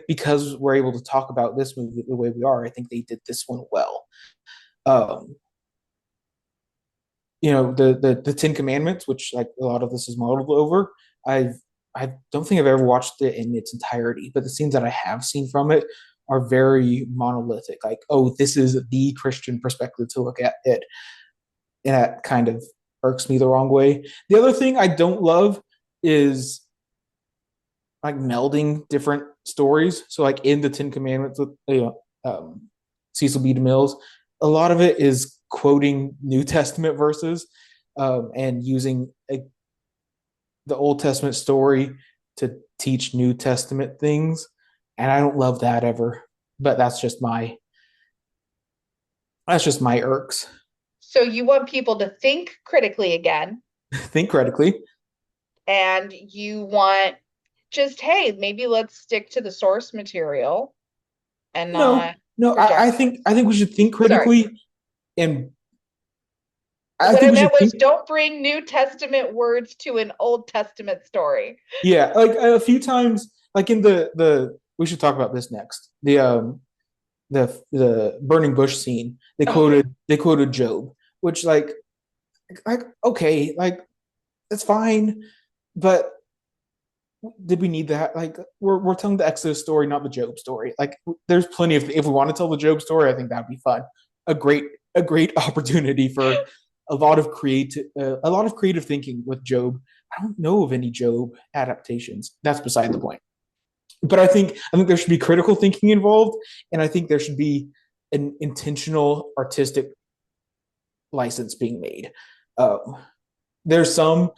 because we're able to talk about this movie the way we are, I think they did this one well. Um, you know, the Ten Commandments, which like a lot of this is modeled over. I've I don't think I've ever watched it in its entirety, but the scenes that I have seen from it are very monolithic. Like, oh, this is the Christian perspective to look at it, and that kind of irks me the wrong way. The other thing I don't love is like melding different stories. So like in the Ten Commandments with Cecil B. DeMille's, a lot of it is quoting New Testament verses and using the Old Testament story to teach New Testament things, and I don't love that ever. But that's just my irks. So you want people to think critically again, Think critically. and you want just, hey, maybe let's stick to the source material and No, not no, project. I think we should think Sorry. critically, and I What I think we meant should was think. don't bring New Testament words to an Old Testament story. Yeah, like a few times, like in the we should talk about this next. The burning bush scene. Oh, They quoted Job, which like okay, like it's fine, but did we need that? Like we're telling the Exodus story, not the Job story. Like there's plenty of if we want to tell the Job story, I think that'd be fun. A great opportunity for a lot of creative thinking with Job. I don't know of any Job adaptations. That's beside the point. But I think there should be critical thinking involved, and I think there should be an intentional artistic license being made. Um, there's some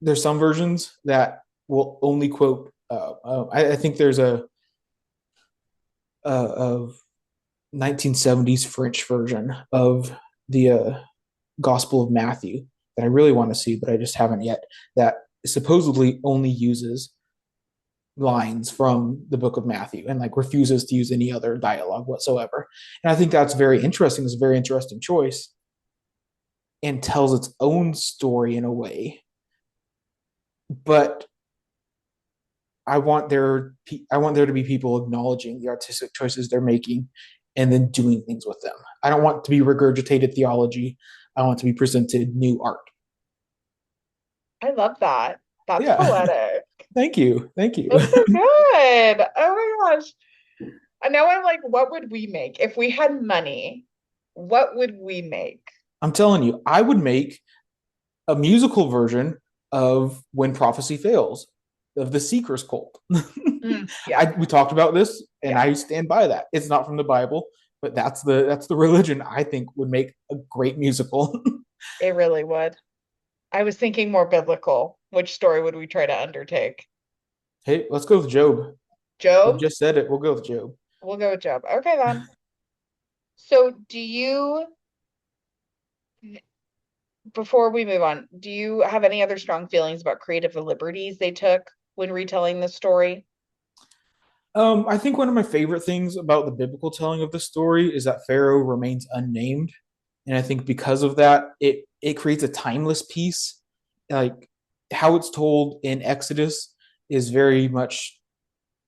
there's some versions that will only quote. I think there's a 1970s French version of the Gospel of Matthew that I really want to see, but I just haven't yet. That supposedly only uses lines from the book of Matthew and like refuses to use any other dialogue whatsoever. And I think that's very interesting. It's a very interesting choice and tells its own story in a way. But I want there to be people acknowledging the artistic choices they're making and then doing things with them. I don't want to be regurgitated theology. I want to be presented new art. I love that. That's Yeah. poetic. Thank you. Thank you. That's so good. Oh my gosh. And now I'm like, what would we make if we had money? What would we make? I'm telling you, I would make a musical version of When Prophecy Fails, of the Seeker's Cult. Yeah, We talked about this, and yeah, I stand by that. It's not from the Bible, but that's the religion I think would make a great musical. it really would. I was thinking more biblical. Which story would we try to undertake? Hey, let's go with Job. You Job? just said it. We'll go with Job. We'll go with Job. Okay, then. So, before we move on, do you have any other strong feelings about creative liberties they took when retelling this story? I think one of my favorite things about the biblical telling of the story is that Pharaoh remains unnamed, and I think because of that, it creates a timeless piece. Like how it's told in Exodus is very much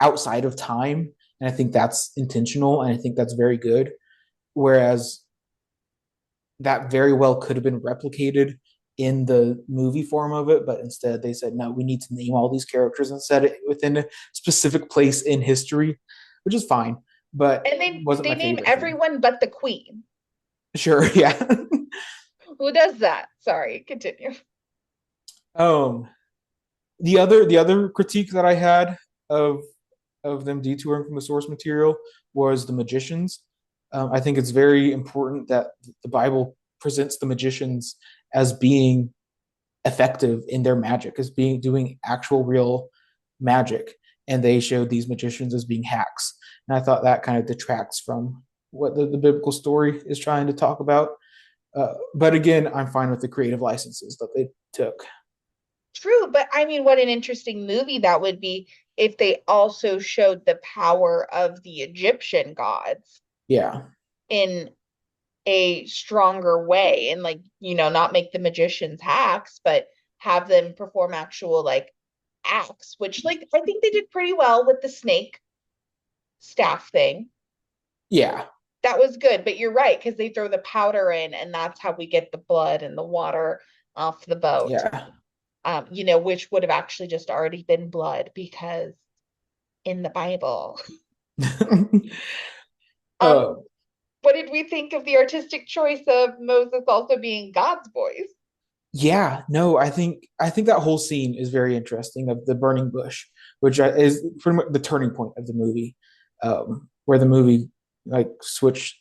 outside of time, and I think that's intentional, and I think that's very good. Whereas that very well could have been replicated in the movie form of it, but instead they said, no, we need to name all these characters and set it within a specific place in history, which is fine, but And wasn't they my name favorite thing. everyone but the queen. Sure, yeah. Who does that? Sorry, continue. um, the other critique that I had of them detouring from the source material was the magicians. I think it's very important that the Bible presents the magicians as being effective in their magic, as being doing actual real magic, and they showed these magicians as being hacks. And I thought that kind of detracts from what the biblical story is trying to talk about. But again, I'm fine with the creative licenses that they took. True, but I mean, what an interesting movie that would be if they also showed the power of the Egyptian gods Yeah, in a stronger way and like, not make the magicians hacks, but have them perform actual like acts, which like I think they did pretty well with the snake staff thing. yeah, That was good, but you're right, because they throw the powder in and that's how we get the blood and the water off the boat. yeah. Which would have actually just already been blood because in the Bible. Um, uh, what did we think of the artistic choice of Moses also being God's voice? yeah, no, I think that whole scene is very interesting of the burning bush, which is pretty much the turning point of the movie, where the movie like switches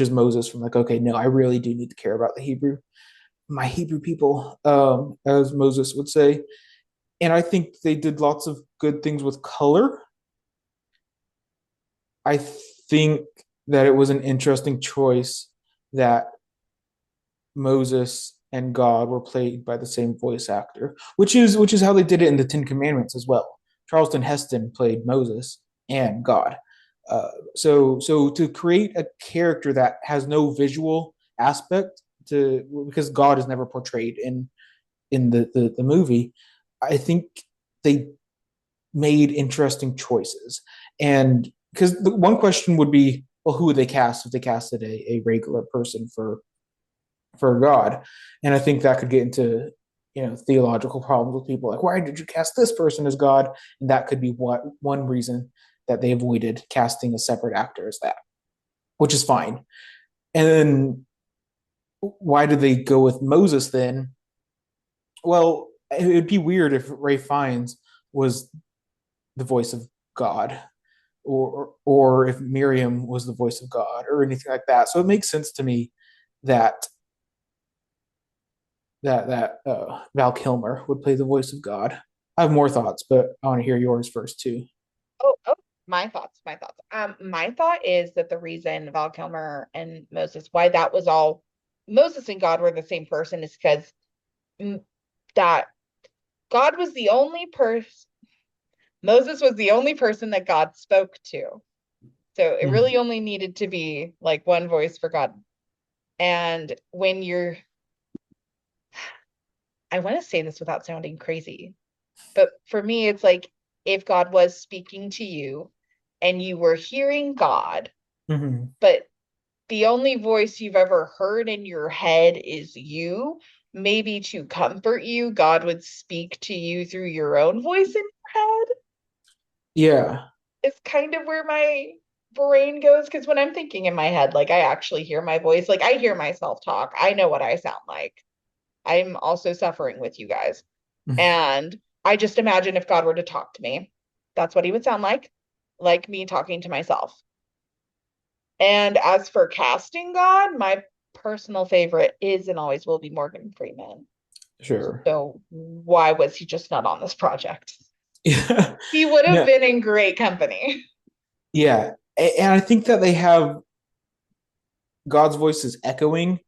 Moses from like, okay, no, I really do need to care about my Hebrew people, as Moses would say. And I think they did lots of good things with color. I think that it was an interesting choice that Moses and God were played by the same voice actor, which is how they did it in the Ten Commandments as well. Charleston Heston played Moses and God. So to create a character that has no visual aspect to because God is never portrayed in the movie, I think they made interesting choices. And because the one question would be, well, who would they cast if they casted a regular person for God? And I think that could get into theological problems with people like, why did you cast this person as God? And that could be what one reason that they avoided casting a separate actor as that, which is fine. And then why did they go with Moses then? Well, it'd be weird if Ray Fiennes was the voice of God, or if Miriam was the voice of God, or anything like that. So it makes sense to me that Val Kilmer would play the voice of God. I have more thoughts, but I want to hear yours first too. Oh, My thought is that the reason Val Kilmer and Moses, why that was all Moses and God were the same person is because that God was the only person, Moses was the only person that God spoke to. So it Mm-hmm. really only needed to be like one voice for God. And when you're, I want to say this without sounding crazy, but for me, it's like if God was speaking to you and you were hearing God, Mm-hmm. but the only voice you've ever heard in your head is you, maybe to comfort you, God would speak to you through your own voice in your head. Yeah. Is kind of where my brain goes because when I'm thinking in my head, like I actually hear my voice, like I hear myself talk. I know what I sound like. I'm also suffering with you guys. And I just imagine if God were to talk to me, that's what he would sound like me talking to myself. And as for casting God, my personal favorite is and always will be Morgan Freeman. Sure. So why was he just not on this project? Yeah. He would have No, been in great company. yeah. And I think that they have God's voice is echoing.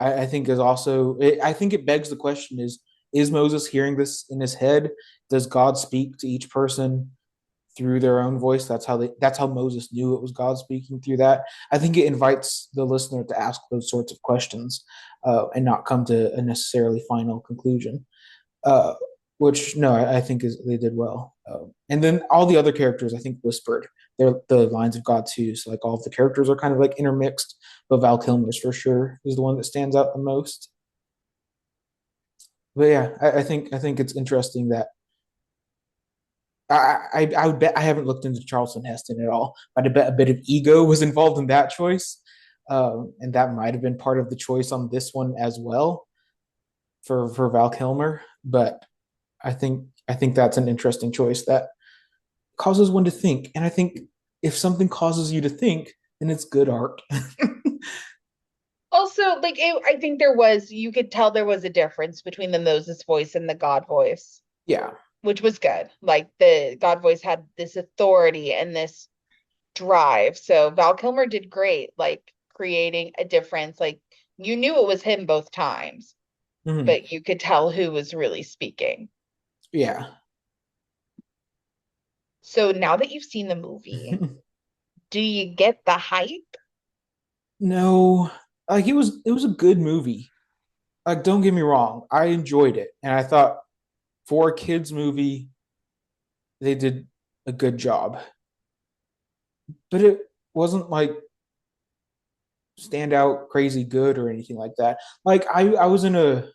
I think is also. I think it begs the question: is Moses hearing this in his head? Does God speak to each person through their own voice? That's how Moses knew it was God speaking through that. I think it invites the listener to ask those sorts of questions and not come to a necessarily final conclusion. Uh, which no, I think is they did well. And then all the other characters, I think, whispered the lines of God too. So like all of the characters are kind of like intermixed, but Val Kilmer's for sure is the one that stands out the most. But yeah, I think it's interesting that I would bet I haven't looked into Charlton Heston at all, but I bet a bit of ego was involved in that choice, and that might have been part of the choice on this one as well for Val Kilmer. But I think that's an interesting choice that causes one to think. And I think if something causes you to think, then it's good art. Also, I think you could tell there was a difference between the Moses voice and the God voice, Yeah. which was good. Like the God voice had this authority and this drive. So Val Kilmer did great, like creating a difference. Like you knew it was him both times, Mm-hmm. but you could tell who was really speaking. Yeah. So now that you've seen the movie, do you get the hype? No, like it was a good movie. Like don't get me wrong, I enjoyed it, and I thought for a kids movie they did a good job. But it wasn't like stand out crazy good or anything like that. Like I was in a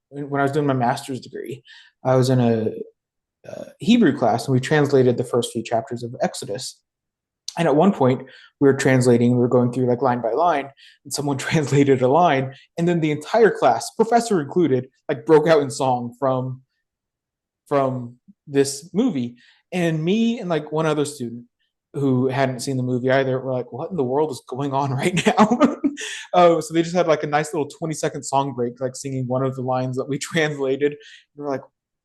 when I was doing my master's degree, I was in a Hebrew class and we translated the first few chapters of Exodus. And at one point, we were translating, we were going through like line by line, and someone translated a line, and then the entire class, professor included, like broke out in song from this movie. And me and like one other student who hadn't seen the movie either were like, what in the world is going on right now? So they just had like a nice little 20-second song break, like singing one of the lines that we translated. And we're like,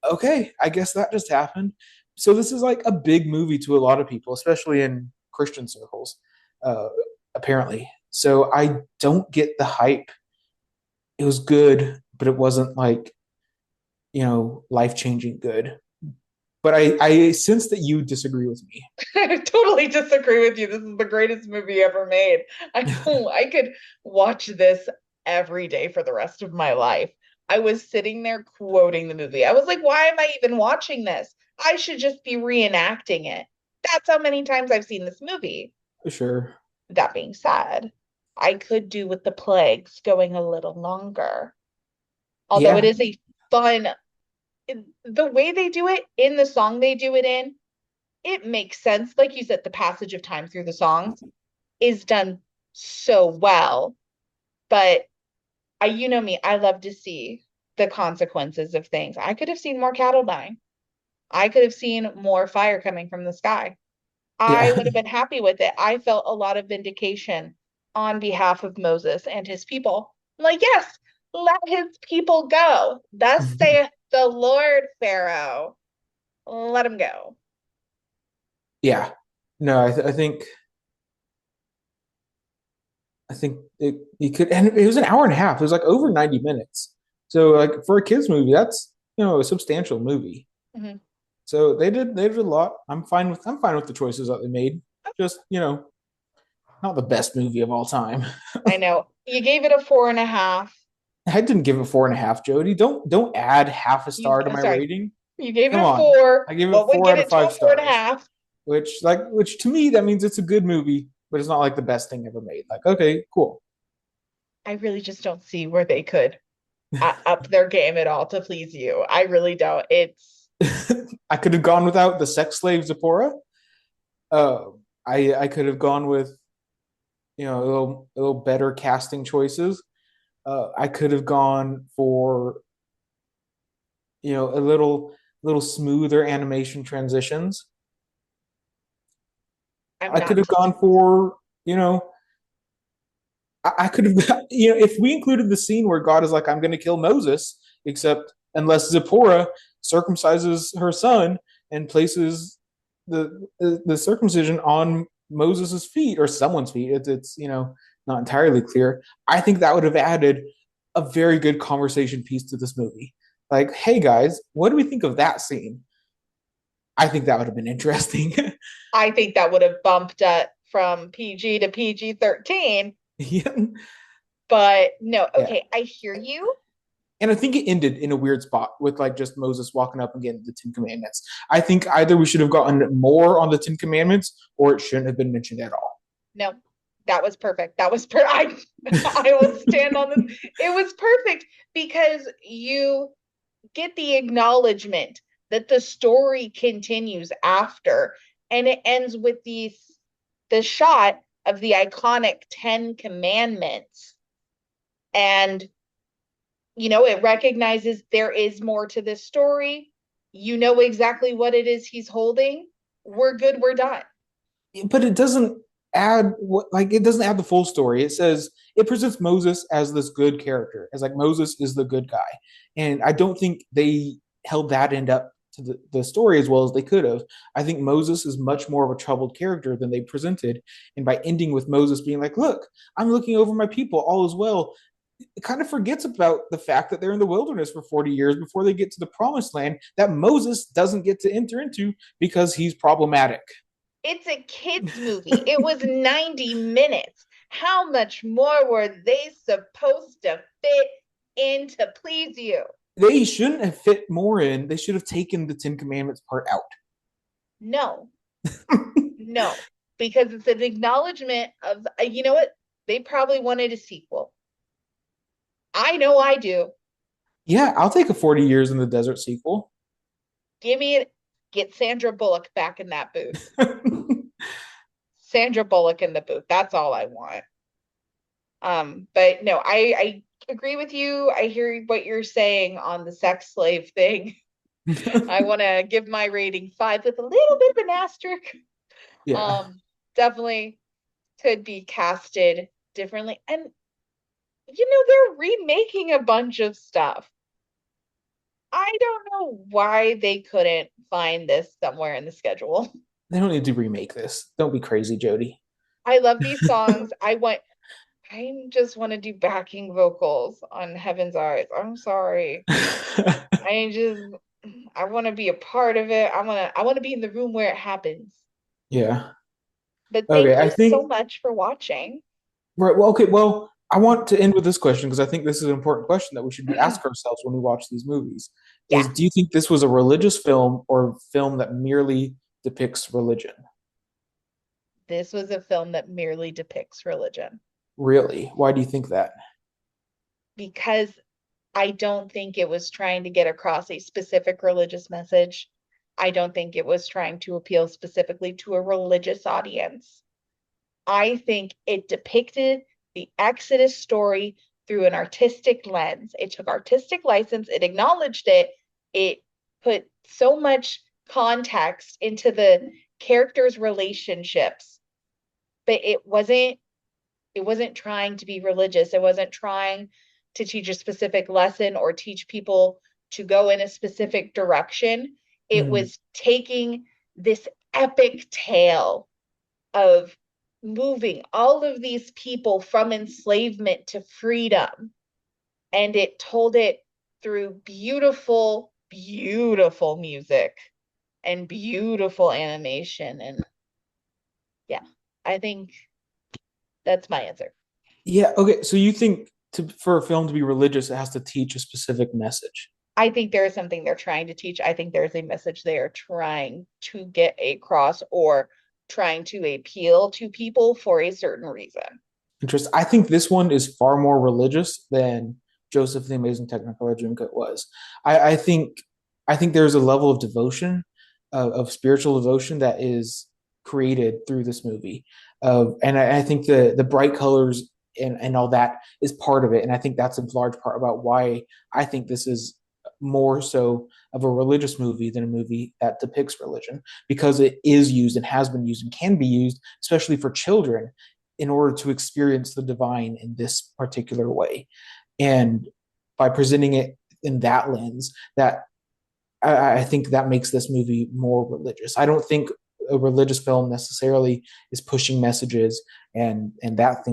okay, I guess that just happened. So this is like a big movie to a lot of people, especially in Christian circles, uh, apparently. So I don't get the hype. It was good, but it wasn't like, life changing good. But I sense that you disagree with me. I totally disagree with you. This is the greatest movie ever made. I could watch this every day for the rest of my life. I was sitting there quoting the movie. I was like, why am I even watching this? I should just be reenacting it. That's how many times I've seen this movie. Sure. That being said, I could do with the plagues going a little longer. Although it Yeah. is a fun, the way they do it in the song they do it in, it makes sense. Like you said, the passage of time through the songs is done so well. But you know me, I love to see the consequences of things. I could have seen more cattle dying. I could have seen more fire coming from the sky. I Yeah. would have been happy with it. I felt a lot of vindication on behalf of Moses and his people. I'm like, yes, let his people go. Thus saith the Lord, Pharaoh. Let him go. Yeah. No, I think it could, and it was an hour and a half. It was like over 90 minutes. So like for a kids movie, that's a substantial movie. Mhm. So they did a lot. I'm fine with the choices that they made. Just not the best movie of all time. I know. You gave it a 4.5. I didn't give it 4.5, Jody. Don't add half a You, star to my sorry, rating. you gave it Come a on, 4. I give it What would four get out of it to a five four and a stars. half? Which to me that means it's a good movie, but it's not like the best thing ever made. Like okay, cool. I really just don't see where they could up their game at all to please you. I really don't. It's I could have gone without the sex slave Zipporah. Uh, I could have gone with a little better casting choices. I could have gone for a little smoother animation transitions. I'm I could not have gone for I could have if we included the scene where God is like I'm going to kill Moses, except unless Zipporah circumcises her son and places the circumcision on Moses's feet or someone's feet. It's not entirely clear. I think that would have added a very good conversation piece to this movie. Like, hey guys, what do we think of that scene? I think that would have been interesting. I think that would have bumped it from PG to PG-13, Yeah, but no, yeah. okay, I hear you. And I think it ended in a weird spot with like just Moses walking up and getting the Ten Commandments. I think either we should have gotten more on the Ten Commandments or it shouldn't have been mentioned at all. No, that was perfect. That was I will stand on this. It was perfect because you get the acknowledgement that the story continues after, and it ends with the shot of the iconic 10 commandments, and it recognizes there is more to this story. You know exactly what it is he's holding. We're good, we're done. But it doesn't add what like it doesn't add the full story. It says it presents Moses as this good character, as like Moses is the good guy. And I don't think they held that end up to the story as well as they could have. I think Moses is much more of a troubled character than they presented. And by ending with Moses being like, look, I'm looking over my people, all is well, it kind of forgets about the fact that they're in the wilderness for 40 years before they get to the promised land that Moses doesn't get to enter into because he's problematic. It's a kids movie. It was 90 minutes. How much more were they supposed to fit in to please you? They shouldn't have fit more in. They should have taken the Ten Commandments part out. No, no, because it's an acknowledgement of, you know what? They probably wanted a sequel. I know I do. Yeah, I'll take a 40 years in the desert sequel. Give me it. Get Sandra Bullock back in that booth. Sandra Bullock in the booth. That's all I want. But no, I agree with you. I hear what you're saying on the sex slave thing. I want to give my rating 5 with a little bit of an asterisk. Yeah. Um, Definitely could be casted differently. And they're remaking a bunch of stuff. I don't know why they couldn't find this somewhere in the schedule. They don't need to remake this. Don't be crazy, Jody. I love these songs. I just want to do backing vocals on Heaven's Eyes. I'm sorry. I just I want to be a part of it. I want to be in the room where it happens. Yeah. But Okay, thank I you so think much for watching. right. Well, okay. Well, I want to end with this question because I think this is an important question that we should be ask ourselves when we watch these movies. Yeah, Is do you think this was a religious film or a film that merely depicts religion? this was a film that merely depicts religion Really? Why do you think that? because I don't think it was trying to get across a specific religious message. I don't think it was trying to appeal specifically to a religious audience. I think it depicted the Exodus story through an artistic lens. It took artistic license, it acknowledged it, it put so much context into the characters' relationships, but it wasn't trying to be religious. It wasn't trying to teach a specific lesson or teach people to go in a specific direction. It Hmm. was taking this epic tale of moving all of these people from enslavement to freedom. And it told it through beautiful, beautiful music and beautiful animation. And yeah, I think that's my answer. Yeah, okay. So you think for a film to be religious, it has to teach a specific message. I think there is something they're trying to teach. I think there's a message they are trying to get across or trying to appeal to people for a certain reason. Interesting. I think this one is far more religious than Joseph the Amazing Technicolor Dreamcoat was. I think there's a level of devotion, of spiritual devotion that is created through this movie. And I think the bright colors and all that is part of it. And I think that's a large part about why I think this is more so of a religious movie than a movie that depicts religion, because it is used and has been used and can be used, especially for children, in order to experience the divine in this particular way. And by presenting it in that lens, that I think that makes this movie more religious. I don't think a religious film necessarily is pushing messages and that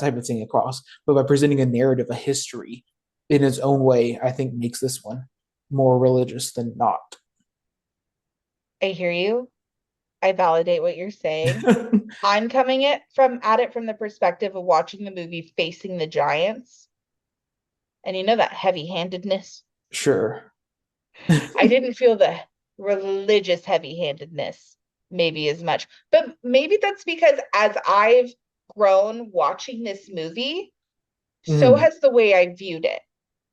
type of thing across, but by presenting a narrative, a history in its own way, I think makes this one more religious than not. I hear you. I validate what you're saying. I'm coming at it from the perspective of watching the movie Facing the Giants. And you know that heavy-handedness. Sure. I didn't feel the religious heavy-handedness maybe as much. But maybe that's because as I've grown watching this movie, so Mm, has the way I viewed it.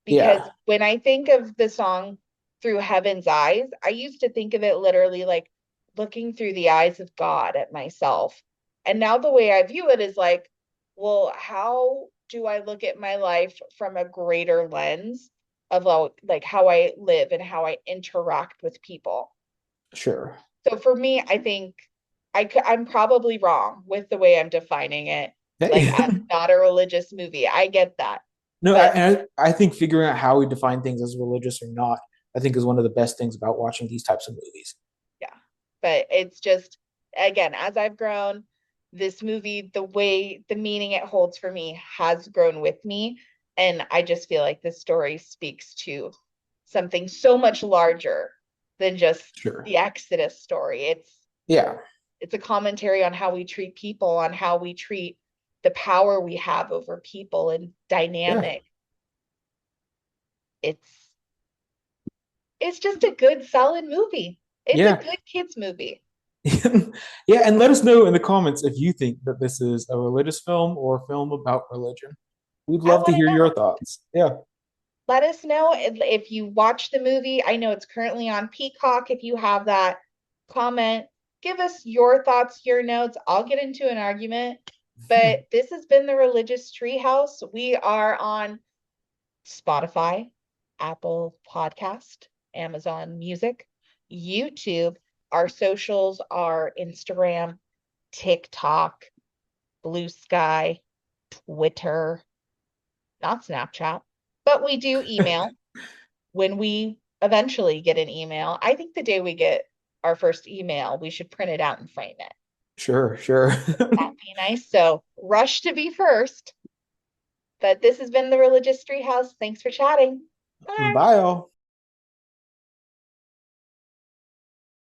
Because yeah, when I think of the song Through Heaven's Eyes, I used to think of it literally like looking through the eyes of God at myself. And now the way I view it is like, well, how do I look at my life from a greater lens of like how I live and how I interact with people? sure. So for me, I think I'm probably wrong with the way I'm defining it, like Hey. as not a religious movie. I get that. No, But I think figuring out how we define things as religious or not, I think is one of the best things about watching these types of movies. yeah, but it's just, again, as I've grown, this movie, the way the meaning it holds for me has grown with me. And I just feel like this story speaks to something so much larger than just Sure. the Exodus story. Yeah. It's a commentary on how we treat people, on how we treat the power we have over people and Yeah. dynamic. It's it's just a good, solid movie. It's a Yeah. good kids movie. Yeah. And let us know in the comments if you think that this is a religious film or a film about religion. We'd I love to want to hear your know. thoughts. Yeah. Let us know if you watch the movie. I know it's currently on Peacock. If you have that, comment, give us your thoughts, your notes. I'll get into an argument. But this has been the Religious Treehouse. We are on Spotify, Apple Podcast, Amazon Music, YouTube. Our socials are Instagram, TikTok, Bluesky, Twitter, not Snapchat, but we do email when we eventually get an email. I think the day we get our first email, we should print it out and frame it. Sure. Sure. That'd be nice. So rush to be first. But this has been the Religious Treehouse. Thanks for chatting. Bye. Bye, all.